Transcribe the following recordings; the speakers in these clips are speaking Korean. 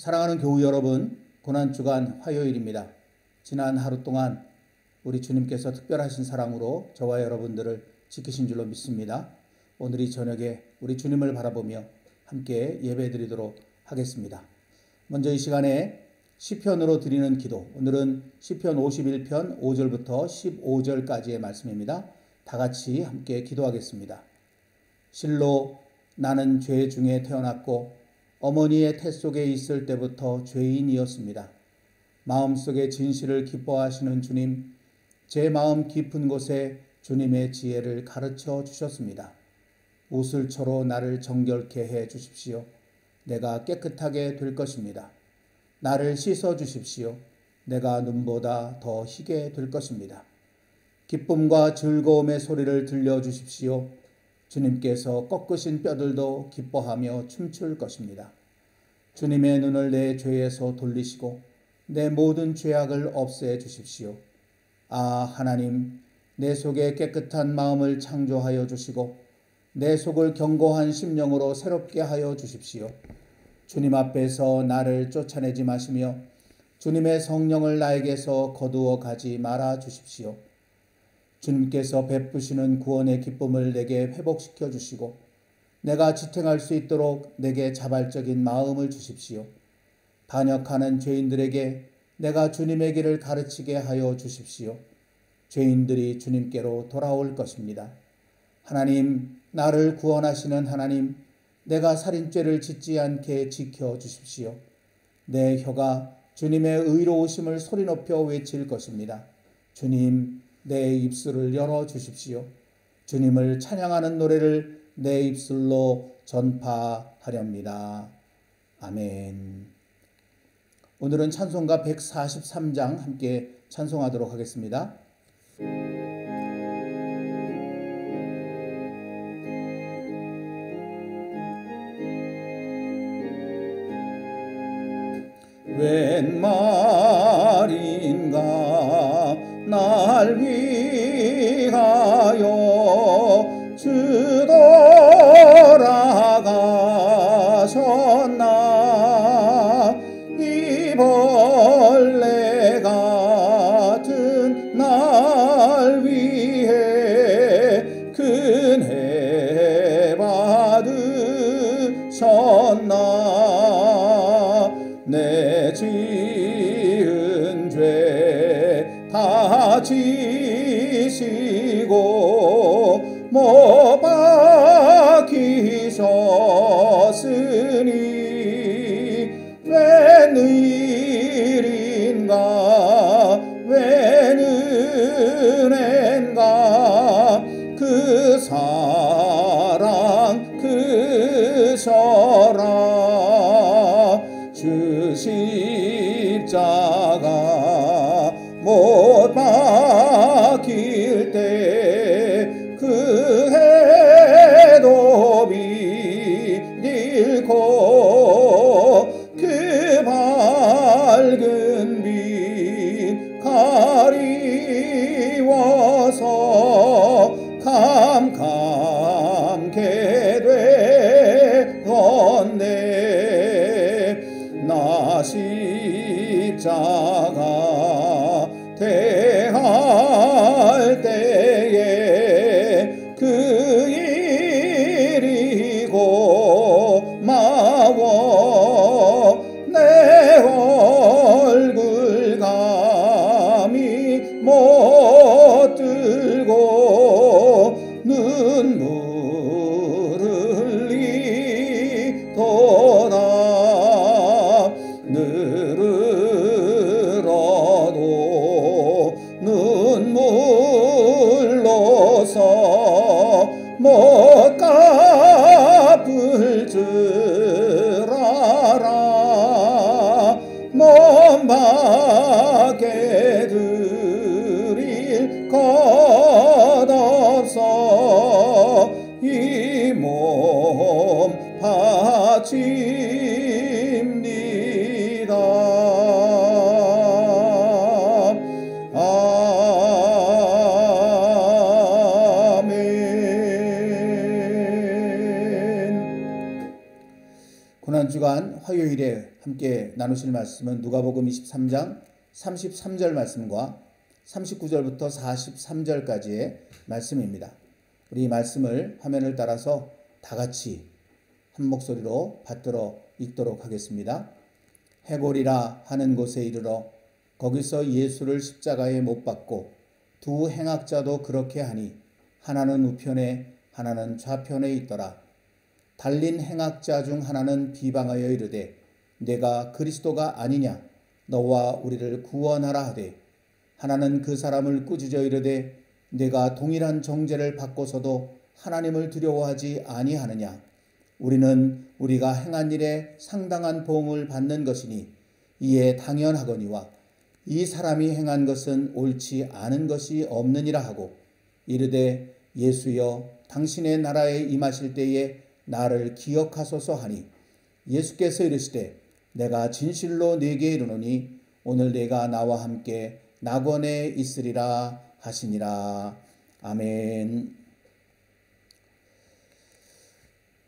사랑하는 교우 여러분, 고난주간 화요일입니다. 지난 하루 동안 우리 주님께서 특별하신 사랑으로 저와 여러분들을 지키신 줄로 믿습니다. 오늘 이 저녁에 우리 주님을 바라보며 함께 예배드리도록 하겠습니다. 먼저 이 시간에 시편으로 드리는 기도, 오늘은 시편 51편 5절부터 15절까지의 말씀입니다. 다 같이 함께 기도하겠습니다. 실로 나는 죄 중에 태어났고 어머니의 태 속에 있을 때부터 죄인이었습니다. 마음속에 진실을 기뻐하시는 주님, 제 마음 깊은 곳에 주님의 지혜를 가르쳐 주셨습니다. 우슬초로 나를 정결케 해 주십시오. 내가 깨끗하게 될 것입니다. 나를 씻어 주십시오. 내가 눈보다 더 희게 될 것입니다. 기쁨과 즐거움의 소리를 들려주십시오. 주님께서 꺾으신 뼈들도 기뻐하며 춤출 것입니다. 주님의 눈을 내 죄에서 돌리시고 내 모든 죄악을 없애 주십시오. 아, 하나님, 내 속에 깨끗한 마음을 창조하여 주시고 내 속을 견고한 심령으로 새롭게 하여 주십시오. 주님 앞에서 나를 쫓아내지 마시며 주님의 성령을 나에게서 거두어 가지 말아 주십시오. 주님께서 베푸시는 구원의 기쁨을 내게 회복시켜 주시고 내가 지탱할 수 있도록 내게 자발적인 마음을 주십시오. 반역하는 죄인들에게 내가 주님의 길을 가르치게 하여 주십시오. 죄인들이 주님께로 돌아올 것입니다. 하나님, 나를 구원하시는 하나님, 내가 살인죄를 짓지 않게 지켜 주십시오. 내 혀가 주님의 의로우심을 소리 높여 외칠 것입니다. 주님, 내 입술을 열어 주십시오. 주님을 찬양하는 노래를 내 입술로 전파하렵니다. 아멘. 오늘은 찬송가 143장 함께 찬송하도록 하겠습니다. 웬 말인가 날 위하여 주 돌아가셨나. 이 벌레 같은 날 위해 큰해 받으셨나. 내 지은 죄 다 지시고 못 박히셨으니 웬 일인가 웬 은혜인가 그 사랑 크셔라. 주 십자가 못 박힐 때 그 해도 비일고 그 밝은 빛 가리워서 캄캄게 되었네. 나 십자가 대할 때에 그 일이고 마워 내 얼굴 감히 못 들고 눈물 흘리도다. 늘으러도 눈물로서 못 갚을 줄 알아. 먼 밖에 드릴 것 없어 이 몸 바칩니다. 아멘. 고난주간 화요일에 함께 나누실 말씀은 누가복음 23장 33절 말씀과 39절부터 43절까지의 말씀입니다. 우리 이 말씀을 화면을 따라서 다 같이 한 목소리로 받들어 읽도록 하겠습니다. 해골이라 하는 곳에 이르러 거기서 예수를 십자가에 못 박고 두 행악자도 그렇게 하니 하나는 우편에 하나는 좌편에 있더라. 달린 행악자 중 하나는 비방하여 이르되 내가 그리스도가 아니냐 너와 우리를 구원하라 하되 하나는 그 사람을 꾸짖어 이르되 내가 동일한 정죄를 받고서도 하나님을 두려워하지 아니하느냐 우리는 우리가 행한 일에 상당한 보응을 받는 것이니 이에 당연하거니와 이 사람이 행한 것은 옳지 않은 것이 없느니라 하고 이르되 예수여 당신의 나라에 임하실 때에 나를 기억하소서 하니 예수께서 이르시되 내가 진실로 네게 이르노니 오늘 내가 나와 함께 낙원에 있으리라 하시니라. 아멘.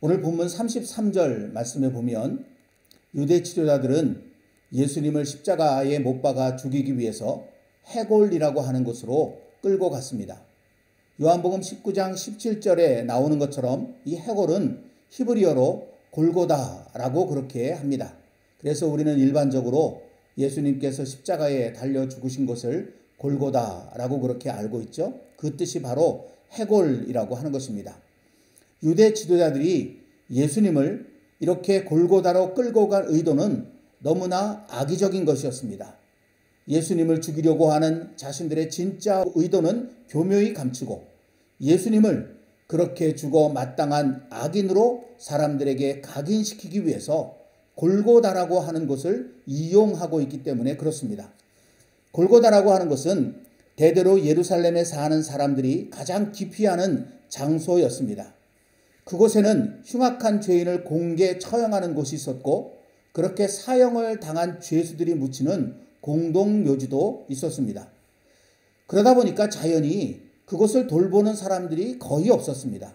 오늘 본문 33절 말씀에 보면 유대 지도자들은 예수님을 십자가에 못 박아 죽이기 위해서 해골이라고 하는 곳으로 끌고 갔습니다. 요한복음 19장 17절에 나오는 것처럼 이 해골은 히브리어로 골고다라고 그렇게 합니다. 그래서 우리는 일반적으로 예수님께서 십자가에 달려 죽으신 곳을 골고다라고 그렇게 알고 있죠. 그 뜻이 바로 해골이라고 하는 것입니다. 유대 지도자들이 예수님을 이렇게 골고다로 끌고 간 의도는 너무나 악의적인 것이었습니다. 예수님을 죽이려고 하는 자신들의 진짜 의도는 교묘히 감추고 예수님을 그렇게 죽어 마땅한 악인으로 사람들에게 각인시키기 위해서 골고다라고 하는 곳을 이용하고 있기 때문에 그렇습니다. 골고다라고 하는 것은 대대로 예루살렘에 사는 사람들이 가장 기피하는 장소였습니다. 그곳에는 흉악한 죄인을 공개 처형하는 곳이 있었고 그렇게 사형을 당한 죄수들이 묻히는 공동묘지도 있었습니다. 그러다 보니까 자연히 그곳을 돌보는 사람들이 거의 없었습니다.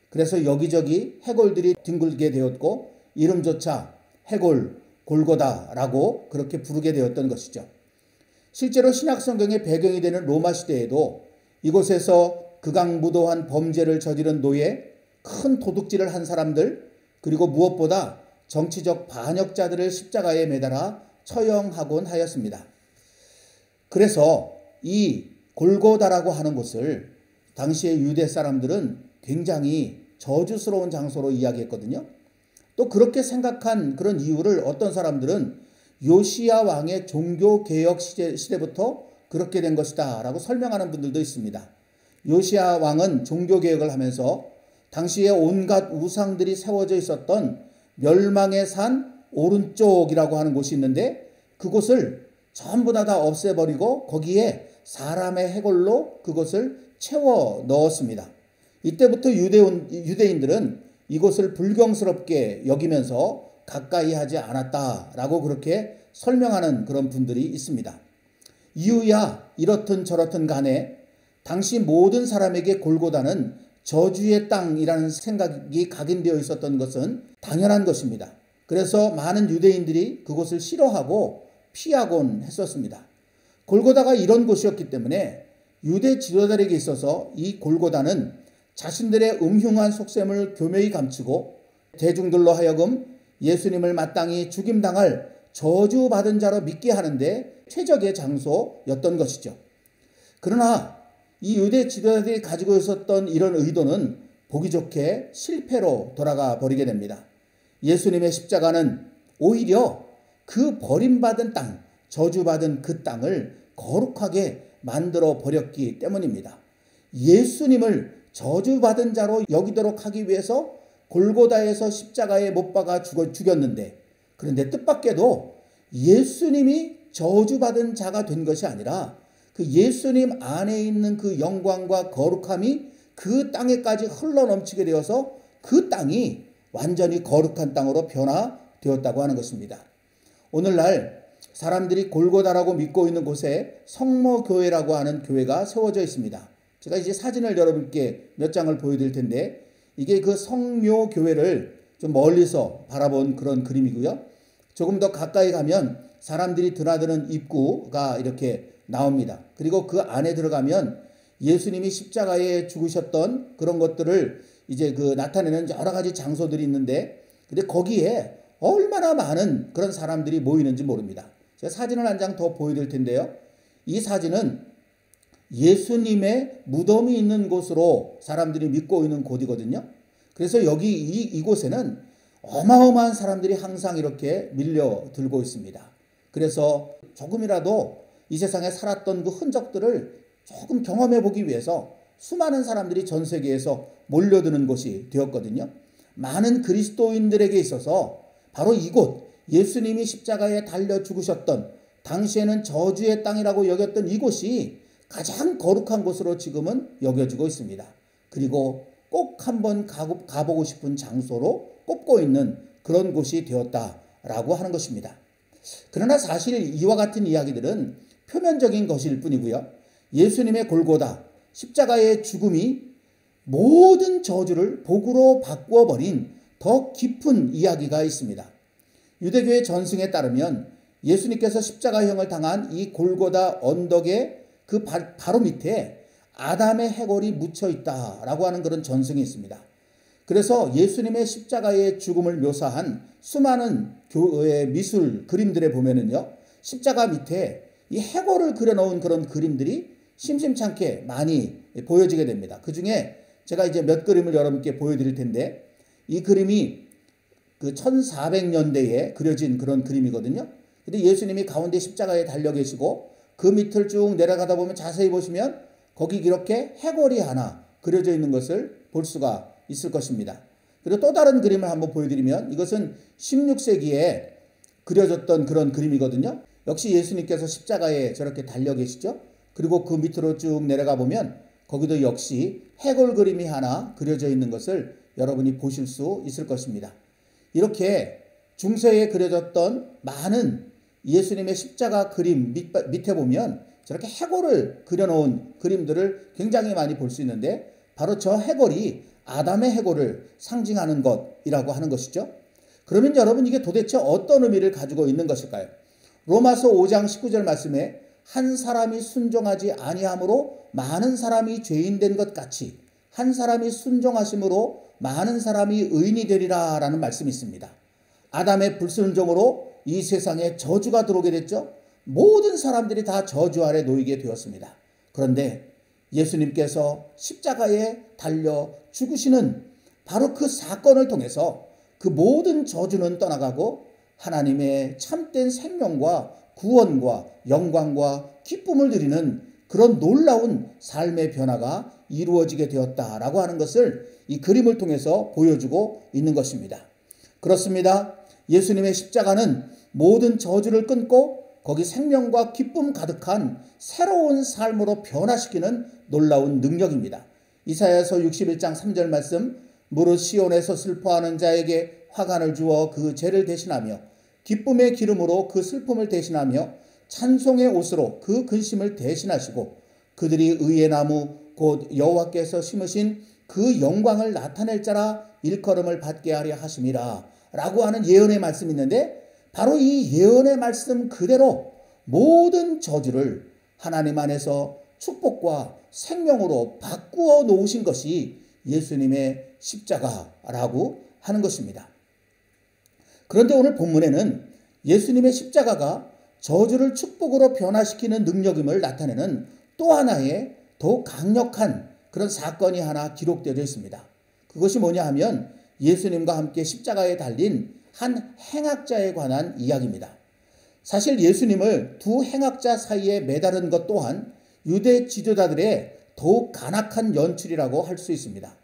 그래서 여기저기 해골들이 뒹굴게 되었고 이름조차 해골, 골고다라고 그렇게 부르게 되었던 것이죠. 실제로 신약성경의 배경이 되는 로마 시대에도 이곳에서 극악무도한 범죄를 저지른 노예, 큰 도둑질을 한 사람들, 그리고 무엇보다 정치적 반역자들을 십자가에 매달아 처형하곤 하였습니다. 그래서 이 골고다라고 하는 곳을 당시의 유대 사람들은 굉장히 저주스러운 장소로 이야기했거든요. 또 그렇게 생각한 그런 이유를 어떤 사람들은 요시야 왕의 종교개혁 시대부터 그렇게 된 것이다 라고 설명하는 분들도 있습니다. 요시야 왕은 종교개혁을 하면서 당시에 온갖 우상들이 세워져 있었던 멸망의 산 오른쪽이라고 하는 곳이 있는데 그곳을 전부 다 없애버리고 거기에 사람의 해골로 그것을 채워 넣었습니다. 이때부터 유대인들은 이곳을 불경스럽게 여기면서 가까이 하지 않았다라고 그렇게 설명하는 그런 분들이 있습니다. 이유야 이렇든 저렇든 간에 당시 모든 사람에게 골고다는 저주의 땅이라는 생각이 각인되어 있었던 것은 당연한 것입니다. 그래서 많은 유대인들이 그곳을 싫어하고 피하곤 했었습니다. 골고다가 이런 곳이었기 때문에 유대 지도자들에게 있어서 이 골고다는 자신들의 음흉한 속셈을 교묘히 감추고 대중들로 하여금 예수님을 마땅히 죽임당할 저주받은 자로 믿게 하는데 최적의 장소였던 것이죠. 그러나 이 유대 지도자들이 가지고 있었던 이런 의도는 보기 좋게 실패로 돌아가 버리게 됩니다. 예수님의 십자가는 오히려 그 버림받은 땅, 저주받은 그 땅을 거룩하게 만들어 버렸기 때문입니다. 예수님을 저주받은 자로 여기도록 하기 위해서 골고다에서 십자가에 못 박아 죽였는데 그런데 뜻밖에도 예수님이 저주받은 자가 된 것이 아니라 그 예수님 안에 있는 그 영광과 거룩함이 그 땅에까지 흘러넘치게 되어서 그 땅이 완전히 거룩한 땅으로 변화되었다고 하는 것입니다. 오늘날 사람들이 골고다라고 믿고 있는 곳에 성모교회라고 하는 교회가 세워져 있습니다. 제가 이제 사진을 여러분께 몇 장을 보여드릴 텐데 이게 그 성묘교회를 좀 멀리서 바라본 그런 그림이고요. 조금 더 가까이 가면 사람들이 드나드는 입구가 이렇게 나옵니다. 그리고 그 안에 들어가면 예수님이 십자가에 죽으셨던 그런 것들을 이제 그 나타내는 여러 가지 장소들이 있는데, 근데 거기에 얼마나 많은 그런 사람들이 모이는지 모릅니다. 제가 사진을 한 장 더 보여드릴 텐데요. 이 사진은 예수님의 무덤이 있는 곳으로 사람들이 믿고 있는 곳이거든요. 그래서 여기 이곳에는 어마어마한 사람들이 항상 이렇게 밀려들고 있습니다. 그래서 조금이라도 이 세상에 살았던 그 흔적들을 조금 경험해 보기 위해서 수많은 사람들이 전 세계에서 몰려드는 곳이 되었거든요. 많은 그리스도인들에게 있어서 바로 이곳, 예수님이 십자가에 달려 죽으셨던, 당시에는 저주의 땅이라고 여겼던 이곳이 가장 거룩한 곳으로 지금은 여겨지고 있습니다. 그리고 꼭 한번 가보고 싶은 장소로 꼽고 있는 그런 곳이 되었다라고 하는 것입니다. 그러나 사실 이와 같은 이야기들은 표면적인 것일 뿐이고요. 예수님의 골고다, 십자가의 죽음이 모든 저주를 복으로 바꾸어 버린 더 깊은 이야기가 있습니다. 유대교의 전승에 따르면 예수님께서 십자가형을 당한 이 골고다 언덕의 그 바로 밑에 아담의 해골이 묻혀 있다라고 하는 그런 전승이 있습니다. 그래서 예수님의 십자가의 죽음을 묘사한 수많은 교회 미술 그림들에 보면은요, 십자가 밑에 이 해골을 그려놓은 그런 그림들이 심심찮게 많이 보여지게 됩니다. 그 중에 제가 이제 몇 그림을 여러분께 보여드릴 텐데, 이 그림이 그 1400년대에 그려진 그런 그림이거든요. 근데 예수님이 가운데 십자가에 달려 계시고 그 밑을 쭉 내려가다 보면 자세히 보시면 거기 이렇게 해골이 하나 그려져 있는 것을 볼 수가 있을 것입니다. 그리고 또 다른 그림을 한번 보여드리면, 이것은 16세기에 그려졌던 그런 그림이거든요. 역시 예수님께서 십자가에 저렇게 달려 계시죠. 그리고 그 밑으로 쭉 내려가 보면 거기도 역시 해골 그림이 하나 그려져 있는 것을 여러분이 보실 수 있을 것입니다. 이렇게 중세에 그려졌던 많은 예수님의 십자가 그림 밑에 보면 저렇게 해골을 그려놓은 그림들을 굉장히 많이 볼 수 있는데, 바로 저 해골이 아담의 해골을 상징하는 것이라고 하는 것이죠. 그러면 여러분, 이게 도대체 어떤 의미를 가지고 있는 것일까요? 로마서 5장 19절 말씀에 한 사람이 순종하지 아니함으로 많은 사람이 죄인 된 것 같이 한 사람이 순종하심으로 많은 사람이 의인이 되리라 라는 말씀이 있습니다. 아담의 불순종으로 이 세상에 저주가 들어오게 됐죠. 모든 사람들이 다 저주 아래 놓이게 되었습니다. 그런데 예수님께서 십자가에 달려 죽으시는 바로 그 사건을 통해서 그 모든 저주는 떠나가고 하나님의 참된 생명과 구원과 영광과 기쁨을 드리는 그런 놀라운 삶의 변화가 이루어지게 되었다라고 하는 것을 이 그림을 통해서 보여주고 있는 것입니다. 그렇습니다. 예수님의 십자가는 모든 저주를 끊고 거기 생명과 기쁨 가득한 새로운 삶으로 변화시키는 놀라운 능력입니다. 이사야서 61장 3절 말씀, 무릇 시온에서 슬퍼하는 자에게 화관을 주어 그 죄를 대신하며 기쁨의 기름으로 그 슬픔을 대신하며 찬송의 옷으로 그 근심을 대신하시고 그들이 의의 나무 곧 여호와께서 심으신 그 영광을 나타낼 자라 일컬음을 받게 하려 하심이라 라고 하는 예언의 말씀이 있는데, 바로 이 예언의 말씀 그대로 모든 저주를 하나님 안에서 축복과 생명으로 바꾸어 놓으신 것이 예수님의 십자가라고 하는 것입니다. 그런데 오늘 본문에는 예수님의 십자가가 저주를 축복으로 변화시키는 능력임을 나타내는 또 하나의 더욱 강력한 그런 사건이 하나 기록되어 있습니다. 그것이 뭐냐 하면 예수님과 함께 십자가에 달린 한 행악자에 관한 이야기입니다. 사실 예수님을 두 행악자 사이에 매다른 것 또한 유대 지도자들의 더욱 간악한 연출이라고 할 수 있습니다.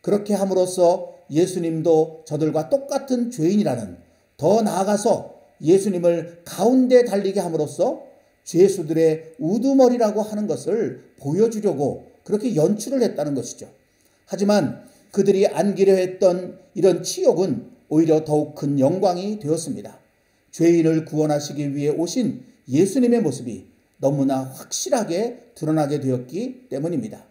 그렇게 함으로써 예수님도 저들과 똑같은 죄인이라는, 더 나아가서 예수님을 가운데 달리게 함으로써 죄수들의 우두머리라고 하는 것을 보여주려고 그렇게 연출을 했다는 것이죠. 하지만 그들이 안기려 했던 이런 치욕은 오히려 더욱 큰 영광이 되었습니다. 죄인을 구원하시기 위해 오신 예수님의 모습이 너무나 확실하게 드러나게 되었기 때문입니다.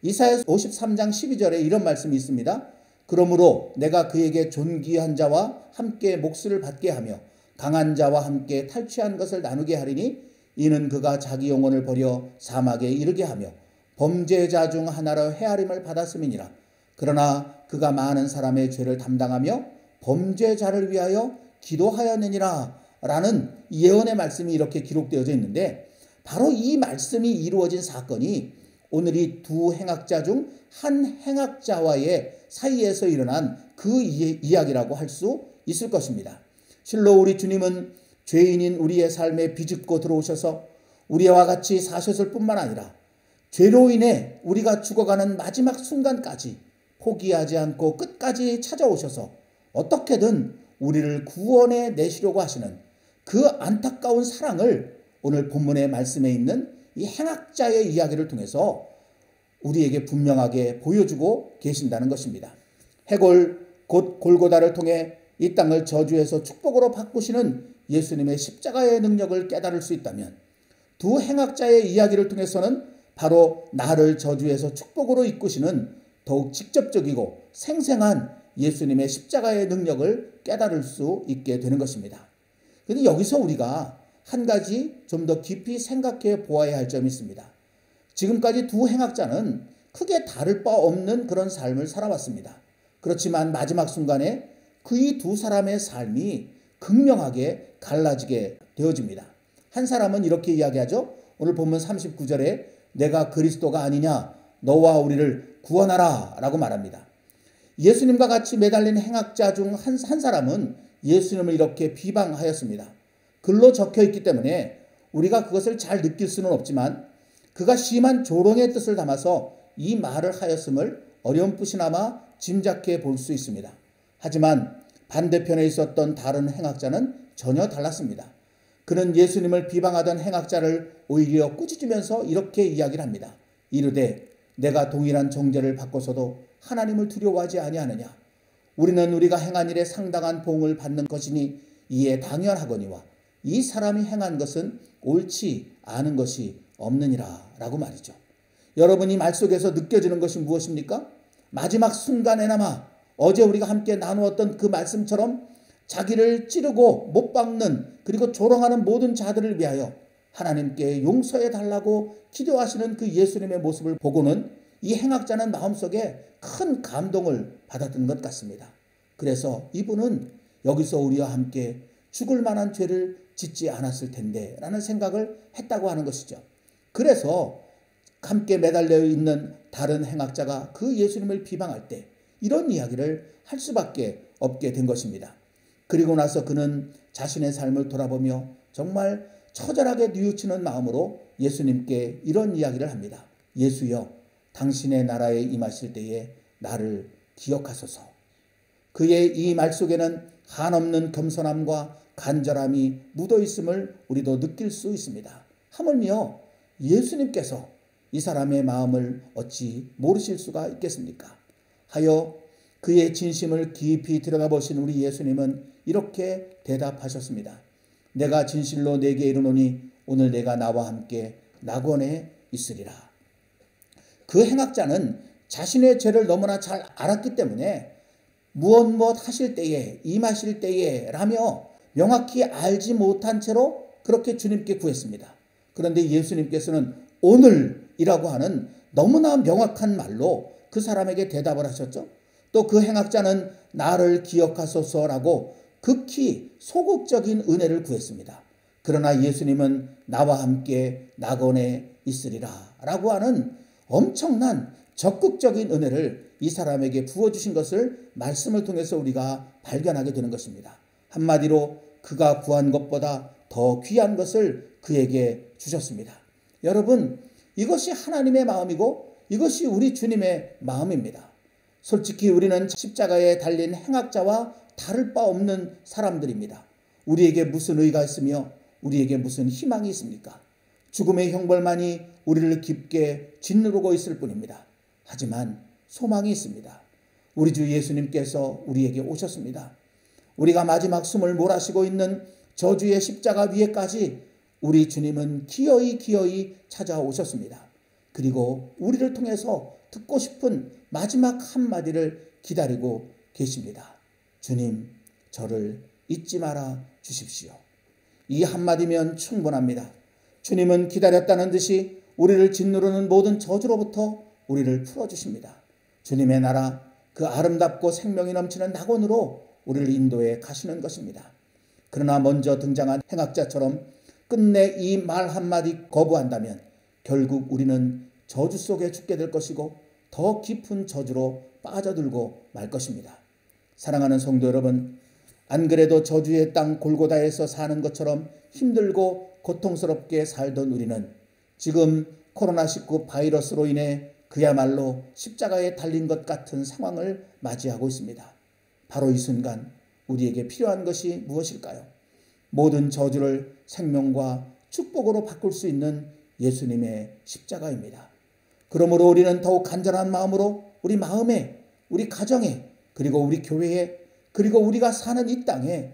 이사야 53장 12절에 이런 말씀이 있습니다. 그러므로 내가 그에게 존귀한 자와 함께 몫을 받게 하며 강한 자와 함께 탈취한 것을 나누게 하리니 이는 그가 자기 영혼을 버려 사막에 이르게 하며 범죄자 중 하나로 헤아림을 받았음이니라. 그러나 그가 많은 사람의 죄를 담당하며 범죄자를 위하여 기도하였느니라 라는 예언의 말씀이 이렇게 기록되어져 있는데, 바로 이 말씀이 이루어진 사건이 오늘 이 두 행악자 중 한 행악자와의 사이에서 일어난 그 이야기라고 할 수 있을 것입니다. 실로 우리 주님은 죄인인 우리의 삶에 비집고 들어오셔서 우리와 같이 사셨을 뿐만 아니라 죄로 인해 우리가 죽어가는 마지막 순간까지 포기하지 않고 끝까지 찾아오셔서 어떻게든 우리를 구원해 내시려고 하시는 그 안타까운 사랑을 오늘 본문의 말씀에 있는 이 행악자의 이야기를 통해서 우리에게 분명하게 보여주고 계신다는 것입니다. 해골 곧 골고다를 통해 이 땅을 저주에서 축복으로 바꾸시는 예수님의 십자가의 능력을 깨달을 수 있다면, 두 행악자의 이야기를 통해서는 바로 나를 저주에서 축복으로 이끄시는 더욱 직접적이고 생생한 예수님의 십자가의 능력을 깨달을 수 있게 되는 것입니다. 그런데 여기서 우리가 한 가지 좀 더 깊이 생각해 보아야 할 점이 있습니다. 지금까지 두 행악자는 크게 다를 바 없는 그런 삶을 살아왔습니다. 그렇지만 마지막 순간에 그 이 두 사람의 삶이 극명하게 갈라지게 되어집니다. 한 사람은 이렇게 이야기하죠. 오늘 본문 39절에 내가 그리스도가 아니냐, 너와 우리를 구원하라 라고 말합니다. 예수님과 같이 매달린 행악자 중 한 사람은 예수님을 이렇게 비방하였습니다. 글로 적혀 있기 때문에 우리가 그것을 잘 느낄 수는 없지만 그가 심한 조롱의 뜻을 담아서 이 말을 하였음을 어렴풋이나마 짐작해 볼 수 있습니다. 하지만 반대편에 있었던 다른 행악자는 전혀 달랐습니다. 그는 예수님을 비방하던 행악자를 오히려 꾸짖으면서 이렇게 이야기를 합니다. 이르되 내가 동일한 정죄를 받고서도 하나님을 두려워하지 아니하느냐. 우리는 우리가 행한 일에 상당한 보응을 받는 것이니 이에 당연하거니와 이 사람이 행한 것은 옳지 않은 것이 없느니라 라고 말이죠. 여러분, 이 말 속에서 느껴지는 것이 무엇입니까? 마지막 순간에나마 어제 우리가 함께 나누었던 그 말씀처럼 자기를 찌르고 못 박는 그리고 조롱하는 모든 자들을 위하여 하나님께 용서해 달라고 기도하시는 그 예수님의 모습을 보고는 이 행악자는 마음속에 큰 감동을 받았던 것 같습니다. 그래서 이분은 여기서 우리와 함께 죽을 만한 죄를 짓지 않았을 텐데 라는 생각을 했다고 하는 것이죠. 그래서 함께 매달려 있는 다른 행악자가 그 예수님을 비방할 때 이런 이야기를 할 수밖에 없게 된 것입니다. 그리고 나서 그는 자신의 삶을 돌아보며 정말 처절하게 뉘우치는 마음으로 예수님께 이런 이야기를 합니다. 예수여, 당신의 나라에 임하실 때에 나를 기억하소서. 그의 이 말 속에는 한없는 겸손함과 간절함이 묻어 있음을 우리도 느낄 수 있습니다. 하물며 예수님께서 이 사람의 마음을 어찌 모르실 수가 있겠습니까? 하여 그의 진심을 깊이 들여다보신 우리 예수님은 이렇게 대답하셨습니다. 내가 진실로 내게 이르노니 오늘 내가 나와 함께 낙원에 있으리라. 그 행악자는 자신의 죄를 너무나 잘 알았기 때문에 무엇 하실 때에 임하실 때에 라며 명확히 알지 못한 채로 그렇게 주님께 구했습니다. 그런데 예수님께서는 오늘이라고 하는 너무나 명확한 말로 그 사람에게 대답을 하셨죠. 또 그 행악자는 나를 기억하소서라고 극히 소극적인 은혜를 구했습니다. 그러나 예수님은 나와 함께 낙원에 있으리라 라고 하는 엄청난 적극적인 은혜를 이 사람에게 부어주신 것을 말씀을 통해서 우리가 발견하게 되는 것입니다. 한마디로 그가 구한 것보다 더 귀한 것을 그에게 주셨습니다. 여러분, 이것이 하나님의 마음이고 이것이 우리 주님의 마음입니다. 솔직히 우리는 십자가에 달린 행악자와 다를 바 없는 사람들입니다. 우리에게 무슨 의가 있으며 우리에게 무슨 희망이 있습니까? 죽음의 형벌만이 우리를 깊게 짓누르고 있을 뿐입니다. 하지만 소망이 있습니다. 우리 주 예수님께서 우리에게 오셨습니다. 우리가 마지막 숨을 몰아쉬고 있는 저주의 십자가 위에까지 우리 주님은 기어이 찾아오셨습니다. 그리고 우리를 통해서 듣고 싶은 마지막 한마디를 기다리고 계십니다. 주님, 저를 잊지 말아 주십시오. 이 한마디면 충분합니다. 주님은 기다렸다는 듯이 우리를 짓누르는 모든 저주로부터 우리를 풀어주십니다. 주님의 나라, 그 아름답고 생명이 넘치는 낙원으로 우리를 인도해 가시는 것입니다. 그러나 먼저 등장한 행악자처럼 끝내 이 말 한마디 거부한다면 결국 우리는 저주 속에 죽게 될 것이고 더 깊은 저주로 빠져들고 말 것입니다. 사랑하는 성도 여러분, 안 그래도 저주의 땅 골고다에서 사는 것처럼 힘들고 고통스럽게 살던 우리는 지금 코로나19 바이러스로 인해 그야말로 십자가에 달린 것 같은 상황을 맞이하고 있습니다. 바로 이 순간 우리에게 필요한 것이 무엇일까요? 모든 저주를 생명과 축복으로 바꿀 수 있는 예수님의 십자가입니다. 그러므로 우리는 더욱 간절한 마음으로 우리 마음에, 우리 가정에, 그리고 우리 교회에, 그리고 우리가 사는 이 땅에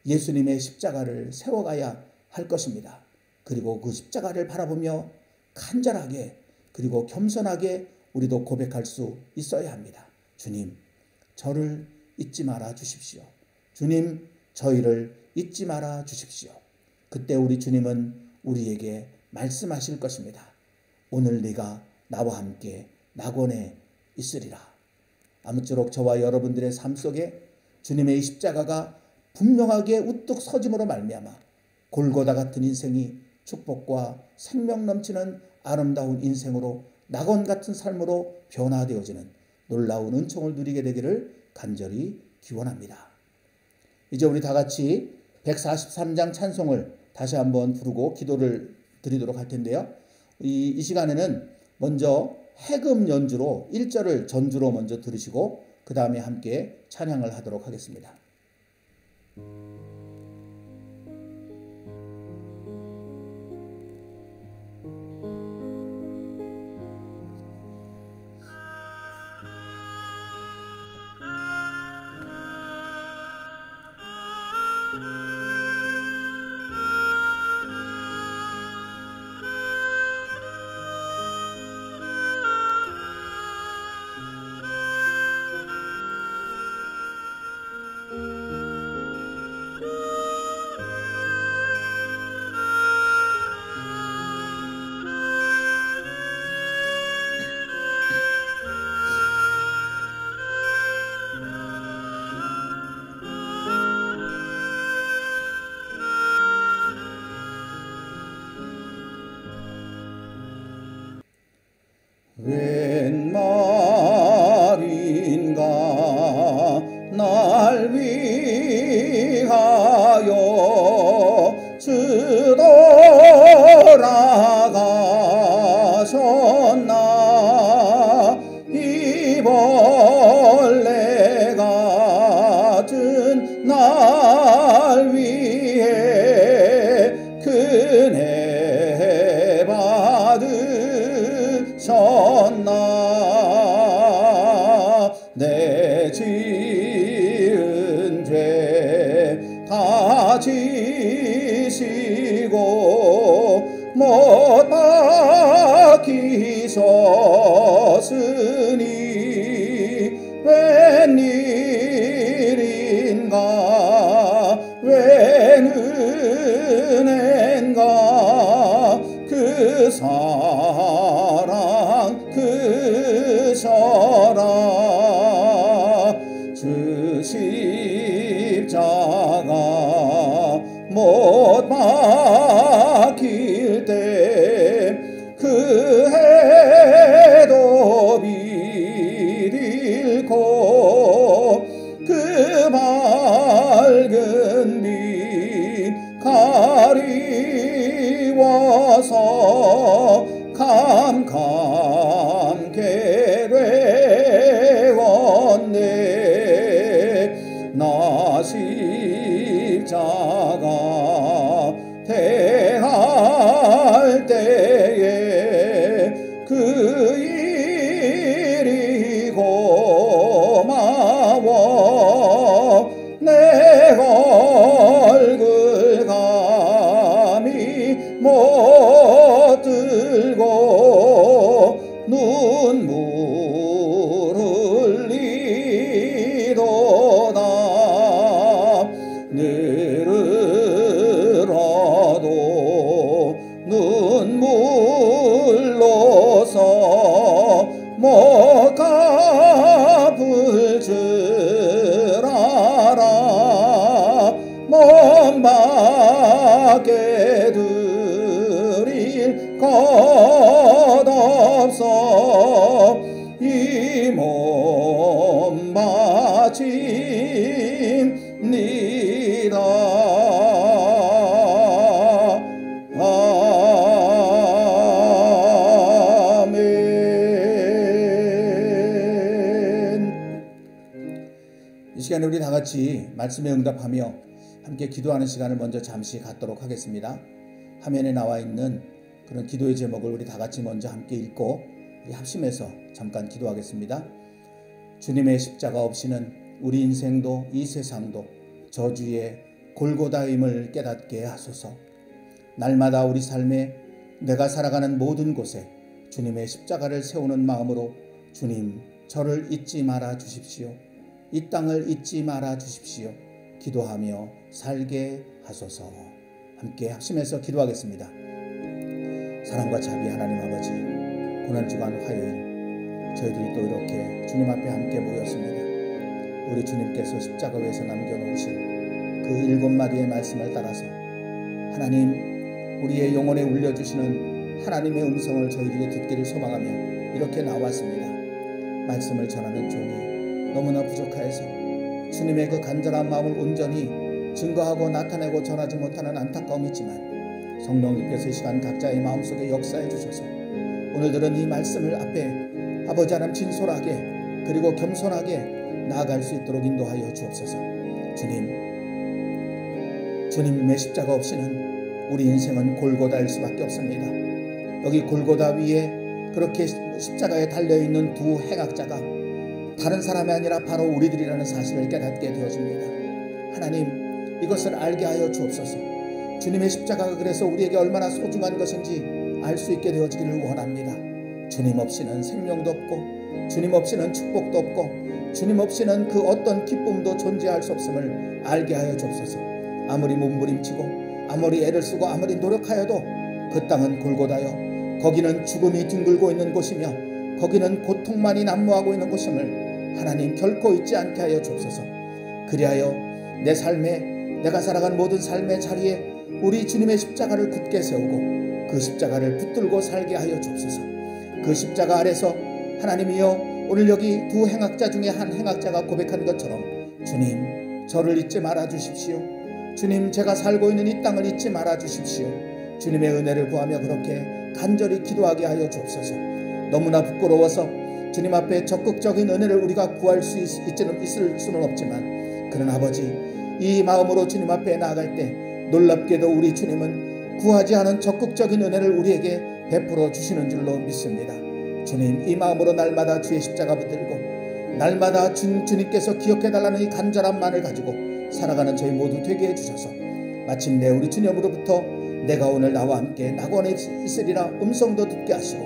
예수님의 십자가를 세워가야 할 것입니다. 그리고 그 십자가를 바라보며 간절하게 그리고 겸손하게 우리도 고백할 수 있어야 합니다. 주님, 저를 잊지 말아 주십시오. 주님, 저희를 잊지 말아 주십시오. 그때 우리 주님은 우리에게 말씀하실 것입니다. 오늘 네가 나와 함께 낙원에 있으리라. 아무쪼록 저와 여러분들의 삶 속에 주님의 이 십자가가 분명하게 우뚝 서짐으로 말미암아 골고다 같은 인생이 축복과 생명 넘치는 아름다운 인생으로 낙원 같은 삶으로 변화되어지는 놀라운 은총을 누리게 되기를 간절히 기원합니다. 이제 우리 다 같이 143장 찬송을 다시 한번 부르고 기도를 드리도록 할 텐데요. 이 시간에는 먼저 해금 연주로 1절을 전주로 먼저 들으시고 그 다음에 함께 찬양을 하도록 하겠습니다. 웬 말인가 날 위하여 주 돌아가셨나. 이 벌레 같은 날 위해 은혜 받으셨나. 내 지은 죄 다 지시고 못 박히셨으니 웬일인가 웬 은혜인가 그 사랑 그 사랑 주 십자가 못 박힐 때 그 해도 비딜고 그 밝은 빛 가리워서 캄캄게 되었네. 나 십자가 대할 때에 그 일이 고마워 내 얼굴 감히 못 들고 눈물 흘리도다. 주님께 드릴 것 없어 이 몸 바칩니다. 이 시간에 우리 다 같이 말씀에 응답하며 함께 기도하는 시간을 먼저 잠시 갖도록 하겠습니다. 화면에 나와 있는 그런 기도의 제목을 우리 다 같이 먼저 함께 읽고 우리 합심해서 잠깐 기도하겠습니다. 주님의 십자가 없이는 우리 인생도 이 세상도 저주의 골고다임을 깨닫게 하소서. 날마다 우리 삶에 내가 살아가는 모든 곳에 주님의 십자가를 세우는 마음으로 주님 저를 잊지 말아 주십시오. 이 땅을 잊지 말아 주십시오. 기도하며 살게 하소서. 함께 합심해서 기도하겠습니다. 사랑과 자비 하나님 아버지, 고난주간 화요일 저희들이 또 이렇게 주님 앞에 함께 모였습니다. 우리 주님께서 십자가 위에서 남겨놓으신 그 7마디의 말씀을 따라서 하나님 우리의 영혼에 울려주시는 하나님의 음성을 저희들이 듣기를 소망하며 이렇게 나왔습니다. 말씀을 전하는 종이 너무나 부족하여서 주님의 그 간절한 마음을 온전히 증거하고 나타내고 전하지 못하는 안타까움이 있지만 성령님께서 이 시간 각자의 마음속에 역사해 주셔서 오늘 들은 이 말씀을 앞에 아버지 하나님 진솔하게 그리고 겸손하게 나아갈 수 있도록 인도하여 주옵소서. 주님의 십자가 없이는 우리 인생은 골고다일 수밖에 없습니다. 여기 골고다 위에 그렇게 십자가에 달려있는 두 행악자가 다른 사람이 아니라 바로 우리들이라는 사실을 깨닫게 되어집니다. 하나님 이것을 알게 하여 주옵소서. 주님의 십자가가 그래서 우리에게 얼마나 소중한 것인지 알 수 있게 되어지기를 원합니다. 주님 없이는 생명도 없고 주님 없이는 축복도 없고 주님 없이는 그 어떤 기쁨도 존재할 수 없음을 알게 하여 주옵소서. 아무리 몸부림치고 아무리 애를 쓰고 아무리 노력하여도 그 땅은 골고다요 거기는 죽음이 뒹굴고 있는 곳이며 거기는 고통만이 난무하고 있는 곳임을 하나님 결코 잊지 않게 하여 주옵소서. 그리하여 내 삶에 내가 살아간 모든 삶의 자리에 우리 주님의 십자가를 굳게 세우고 그 십자가를 붙들고 살게 하여 주옵소서. 그 십자가 아래서 하나님이여 오늘 여기 두 행악자 중에 한 행악자가 고백한 것처럼 주님 저를 잊지 말아 주십시오. 주님 제가 살고 있는 이 땅을 잊지 말아 주십시오. 주님의 은혜를 구하며 그렇게 간절히 기도하게 하여 주옵소서. 너무나 부끄러워서 주님 앞에 적극적인 은혜를 우리가 구할 수 있을 수는 없지만 그러나 아버지 이 마음으로 주님 앞에 나아갈 때 놀랍게도 우리 주님은 구하지 않은 적극적인 은혜를 우리에게 베풀어 주시는 줄로 믿습니다. 주님 이 마음으로 날마다 주의 십자가 붙들고 날마다 주님께서 기억해달라는 이 간절함만을 가지고 살아가는 저희 모두 되게 해주셔서 마침내 우리 주님으로부터 내가 오늘 나와 함께 낙원에 있으리라 음성도 듣게 하시고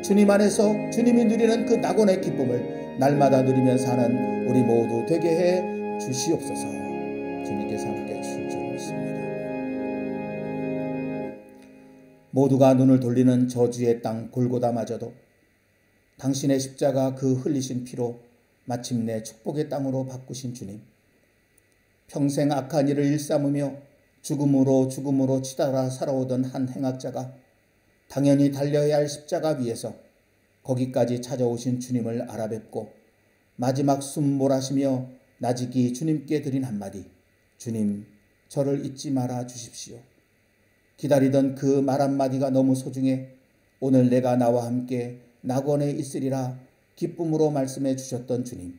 주님 안에서 주님이 누리는 그 낙원의 기쁨을 날마다 누리며 사는 우리 모두 되게 해 주시옵소서. 주님께서 함께 주실 줄 믿습니다. 모두가 눈을 돌리는 저주의 땅 골고다마저도 당신의 십자가 그 흘리신 피로 마침내 축복의 땅으로 바꾸신 주님, 평생 악한 일을 일삼으며 죽음으로 치달아 살아오던 한 행악자가 당연히 달려야 할 십자가 위에서 거기까지 찾아오신 주님을 알아뵙고 마지막 숨 몰아쉬며 나직이 주님께 드린 한마디, 주님 저를 잊지 말아 주십시오. 기다리던 그 말 한마디가 너무 소중해 오늘 내가 나와 함께 낙원에 있으리라 기쁨으로 말씀해 주셨던 주님,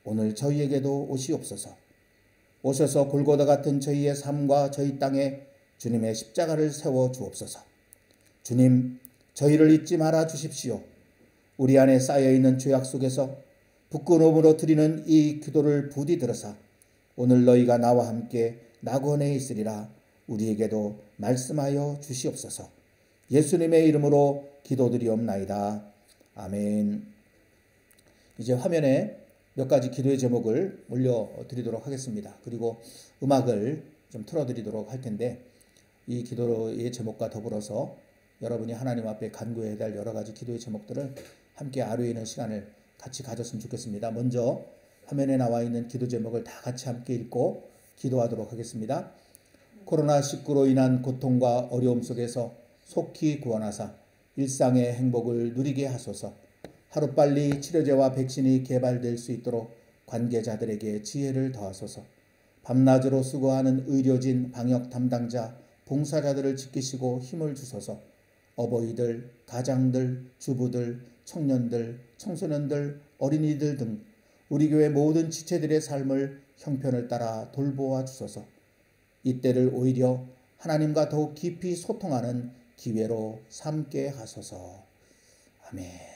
오늘 저희에게도 오시옵소서. 오셔서 골고다 같은 저희의 삶과 저희 땅에 주님의 십자가를 세워 주옵소서. 주님 저희를 잊지 말아 주십시오. 우리 안에 쌓여있는 죄악 속에서 부끄러움으로 드리는 이 기도를 부디 들으사 오늘 너희가 나와 함께 낙원에 있으리라 우리에게도 말씀하여 주시옵소서. 예수님의 이름으로 기도드리옵나이다. 아멘. 이제 화면에 몇 가지 기도의 제목을 올려드리도록 하겠습니다. 그리고 음악을 좀 틀어드리도록 할 텐데 이 기도의 제목과 더불어서 여러분이 하나님 앞에 간구해야 될 여러 가지 기도의 제목들을 함께 아뢰는 시간을 같이 가졌으면 좋겠습니다. 먼저 화면에 나와 있는 기도 제목을 다 같이 함께 읽고 기도하도록 하겠습니다. 코로나19로 인한 고통과 어려움 속에서 속히 구원하사 일상의 행복을 누리게 하소서. 하루빨리 치료제와 백신이 개발될 수 있도록 관계자들에게 지혜를 더하소서. 밤낮으로 수고하는 의료진, 방역 담당자, 봉사자들을 지키시고 힘을 주소서. 어버이들, 가장들, 주부들, 청년들, 청소년들, 어린이들 등 우리 교회 모든 지체들의 삶을 형편을 따라 돌보아 주소서. 이때를 오히려 하나님과 더욱 깊이 소통하는 기회로 삼게 하소서. 아멘.